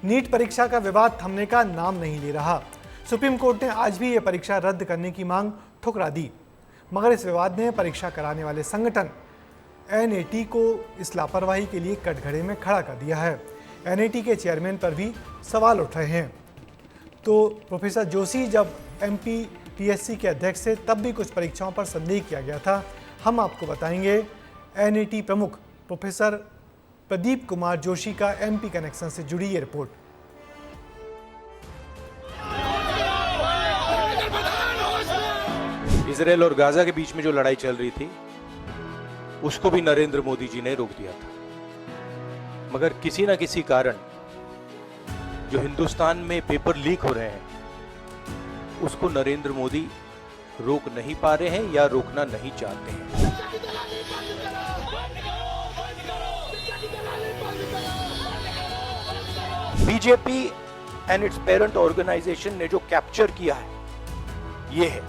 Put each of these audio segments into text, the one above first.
NEET परीक्षा का विवाद थमने का नाम नहीं ले रहा। सुप्रीम कोर्ट ने आज भी ये परीक्षा रद्द करने की मांग ठुकरा दी, मगर इस विवाद ने परीक्षा कराने वाले संगठन एनएटी को इस लापरवाही के लिए कटघरे में खड़ा कर दिया है। एनएटी के चेयरमैन पर भी सवाल उठ रहे हैं। तो प्रोफेसर जोशी जब एमपीपीएससी के अध्यक्ष थे तब भी कुछ परीक्षाओं पर संदेह किया गया था। हम आपको बताएंगे एनएटी प्रमुख प्रोफेसर प्रदीप कुमार जोशी का एमपी कनेक्शन से जुड़ी ये रिपोर्ट। इजराइल और गाजा के बीच में जो लड़ाई चल रही थी उसको भी नरेंद्र मोदी जी ने रोक दिया था, मगर किसी ना किसी कारण जो हिंदुस्तान में पेपर लीक हो रहे हैं उसको नरेंद्र मोदी रोक नहीं पा रहे हैं या रोकना नहीं चाहते हैं। BJP and its parent organisation ने जो कैप्चर किया है ये है।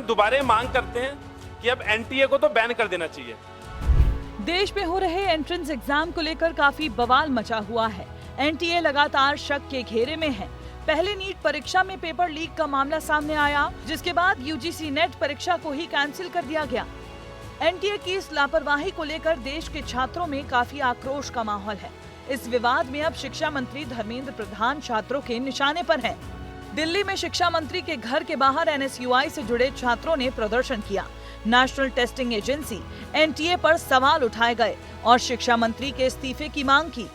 दोबारा मांग करते हैं कि अब एनटीए को तो बैन कर देना चाहिए। देश में हो रहे एंट्रेंस एग्जाम को लेकर काफी बवाल मचा हुआ है। एनटीए लगातार शक के घेरे में है। पहले नीट परीक्षा में पेपर लीक का मामला सामने आया, जिसके बाद यूजीसी नेट परीक्षा को ही कैंसिल कर दिया गया। एनटीए की इस लापरवाही को लेकर देश के छात्रों में काफी आक्रोश का माहौल है। इस विवाद में अब शिक्षा मंत्री धर्मेंद्र प्रधान छात्रों के निशाने पर हैं। दिल्ली में शिक्षा मंत्री के घर के बाहर एनएसयूआई से जुड़े छात्रों ने प्रदर्शन किया। नेशनल टेस्टिंग एजेंसी एनटीए पर सवाल उठाए गए और शिक्षा मंत्री के इस्तीफे की मांग की।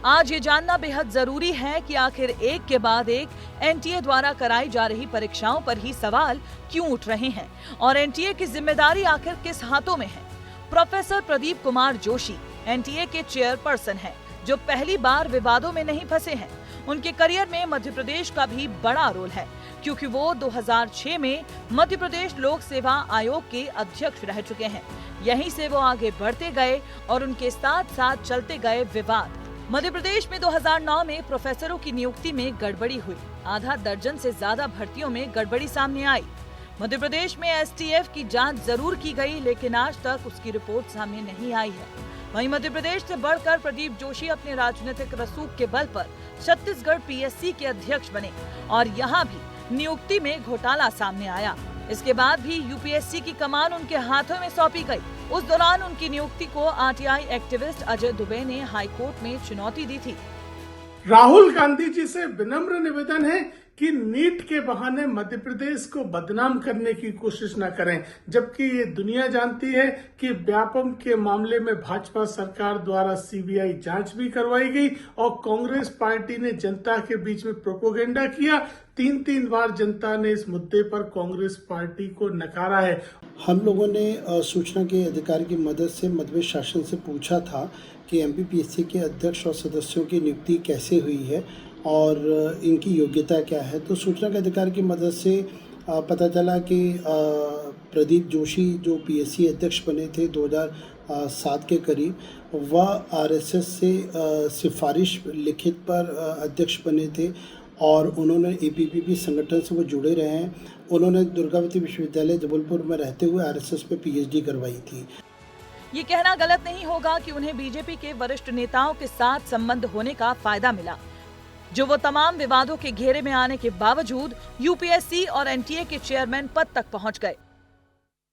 आज ये जानना बेहद जरूरी है कि आखिर एक के बाद एक एनटीए द्वारा कराई जा रही परीक्षाओं पर ही सवाल क्यों उठ रहे हैं और एनटीए की जिम्मेदारी आखिर किस हाथों में है। प्रोफेसर प्रदीप कुमार जोशी एनटीए के चेयरपर्सन हैं, जो पहली बार विवादों में नहीं फंसे हैं। उनके करियर में मध्य प्रदेश का भी बड़ा रोल है, क्योंकि वो 2006 में मध्य प्रदेश लोक सेवा आयोग के अध्यक्ष रह चुके हैं। यहीं से वो आगे बढ़ते गए और उनके साथ साथ चलते गए विवाद। मध्य प्रदेश में 2009 में प्रोफेसरों की नियुक्ति में गड़बड़ी हुई। आधा दर्जन से ज्यादा भर्तियों में गड़बड़ी सामने आई। मध्य प्रदेश में एसटीएफ की जांच जरूर की गई, लेकिन आज तक उसकी रिपोर्ट सामने नहीं आई है। वहीं मध्य प्रदेश से बढ़कर प्रदीप जोशी अपने राजनीतिक रसूख के बल पर छत्तीसगढ़ पीएससी के अध्यक्ष बने और यहाँ भी नियुक्ति में घोटाला सामने आया। इसके बाद भी यूपीएससी की कमान उनके हाथों में सौंपी गई। उस दौरान उनकी नियुक्ति को आरटीआई एक्टिविस्ट अजय दुबे ने हाईकोर्ट में चुनौती दी थी। राहुल गांधी जी से विनम्र निवेदन है कि नीट के बहाने मध्य प्रदेश को बदनाम करने की कोशिश न करें, जबकि ये दुनिया जानती है कि व्यापम के मामले में भाजपा सरकार द्वारा सीबीआई जांच भी करवाई गई और कांग्रेस पार्टी ने जनता के बीच में प्रोपोगेंडा किया। 3 बार जनता ने इस मुद्दे पर कांग्रेस पार्टी को नकारा है। हम लोगों ने सूचना के अधिकारी की मदद से मध्य प्रदेश शासन से पूछा था कि एमपीपीएससी के अध्यक्ष और सदस्यों की नियुक्ति कैसे हुई है और इनकी योग्यता क्या है। तो सूचना के अधिकारी की मदद से पता चला कि प्रदीप जोशी जो पीएससी अध्यक्ष बने थे 2007 के करीब, वह आरएसएस से सिफारिश लिखित पर अध्यक्ष बने थे और उन्होंने एपीपीपी संगठन से वो जुड़े रहे हैं। उन्होंने दुर्गावती विश्वविद्यालय जबलपुर में रहते हुए आरएसएस पे पीएचडी करवाई थी। ये कहना गलत नहीं होगा कि उन्हें बीजेपी के वरिष्ठ नेताओं के साथ संबंध होने का फायदा मिला, जो वो तमाम विवादों के घेरे में आने के बावजूद यूपीएससी और एनटीए के चेयरमैन पद तक पहुंच गए।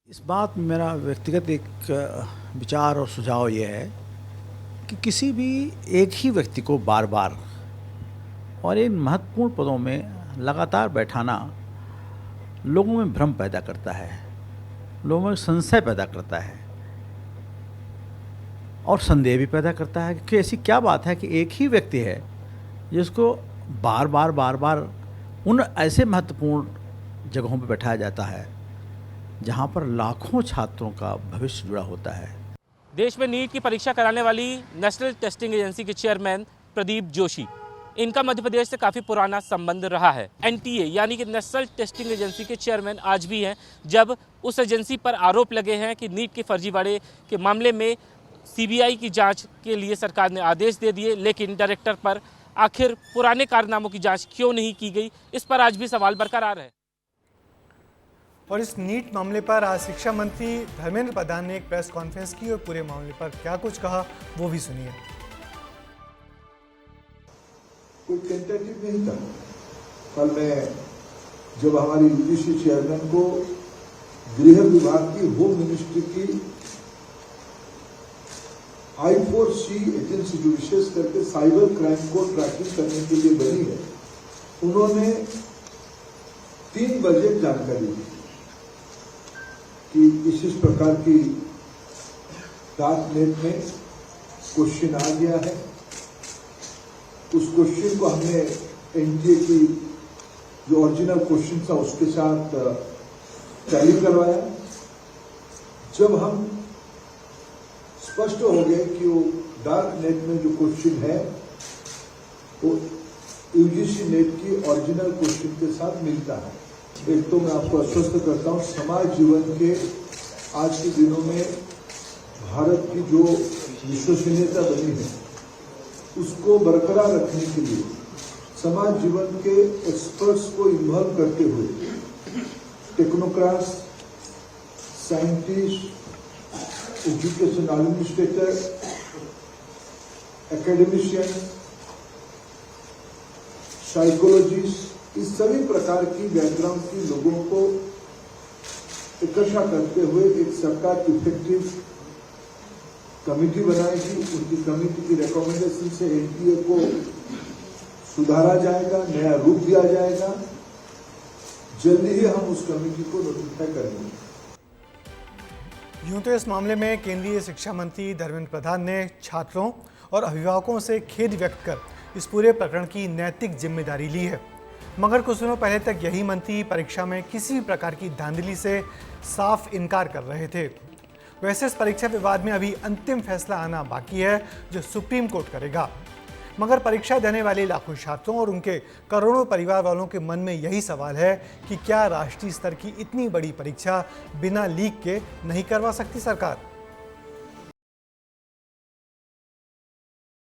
इस बात में मेरा व्यक्तिगत एक विचार और सुझाव ये है कि किसी भी एक ही व्यक्ति को बार बार और इन महत्वपूर्ण पदों में लगातार बैठाना लोगों में भ्रम पैदा करता है, लोगों में संशय पैदा करता है और संदेह भी पैदा करता है कि ऐसी क्या बात है कि एक ही व्यक्ति है जिसको बार बार उन ऐसे महत्वपूर्ण जगहों पर बैठाया जाता है जहां पर लाखों छात्रों का भविष्य जुड़ा होता है। देश में नीट की परीक्षा कराने वाली नेशनल टेस्टिंग एजेंसी के चेयरमैन प्रदीप जोशी, इनका मध्य प्रदेश से काफ़ी पुराना संबंध रहा है। एनटीए यानी कि नेशनल टेस्टिंग एजेंसी के चेयरमैन आज भी हैं, जब उस एजेंसी पर आरोप लगे हैं कि नीट के फर्जीवाड़े के मामले में सीबीआई की जांच के लिए सरकार ने आदेश दे दिए, लेकिन डायरेक्टर पर आखिर पुराने कारनामों की जांच क्यों नहीं की गई, इस पर आज भी सवाल बरकरार है। और इस नीट मामले पर आज शिक्षा मंत्री धर्मेंद्र प्रधान ने एक प्रेस कॉन्फ्रेंस की और पूरे मामले पर क्या कुछ कहा वो भी सुनिए। कोई टेंटेटिव नहीं था। कल मैं जब हमारी यूजीसी चेयरमैन को गृह विभाग की होम मिनिस्ट्री की I4C एजेंसी जो विशेष करके साइबर क्राइम को ट्रैकिंग करने के लिए बनी है, उन्होंने 3 बजे जानकारी दी कि इस प्रकार की डार्क नेट में क्वेश्चन आ गया है। उस क्वेश्चन को हमने एनटीए की जो ओरिजिनल क्वेश्चन था उसके साथ टैली करवाया। जब हम स्पष्ट हो गए कि वो डार्क नेट में जो क्वेश्चन है वो यूजीसी नेट की ओरिजिनल क्वेश्चन के साथ मिलता है। एक तो मैं आपको आश्वस्त करता हूं, समाज जीवन के आज के दिनों में भारत की जो विश्वसनीयता बनी है उसको बरकरार रखने के लिए समाज जीवन के एक्सपर्ट्स को इन्वॉल्व करते हुए technocrats, scientist, education administrator, academician, psychologist, इस सभी प्रकार की बैकग्राउंड के लोगों को इकट्ठा करते हुए एक सरकार इफेक्टिव कमेटी बनाएगी। उनकी कमेटी की रिकमेंडेशन से एनटीए को सुधारा जाएगा, नया रूप दिया जाएगा। जल्दी ही हम उस कमेटी को नोटिफाई करेंगे। यूं तो इस मामले में केंद्रीय शिक्षा मंत्री धर्मेंद्र प्रधान ने छात्रों और अभिभावकों से खेद व्यक्त कर इस पूरे प्रकरण की नैतिक जिम्मेदारी ली है, मगर कुछ दिनों पहले तक यही मंत्री परीक्षा में किसी भी प्रकार की धांधली से साफ इनकार कर रहे थे। वैसे इस परीक्षा विवाद में अभी अंतिम फैसला आना बाकी है जो सुप्रीम कोर्ट करेगा, मगर परीक्षा देने वाले लाखों छात्रों और उनके करोड़ों परिवार वालों के मन में यही सवाल है कि क्या राष्ट्रीय स्तर की इतनी बड़ी परीक्षा बिना लीक के नहीं करवा सकती सरकार।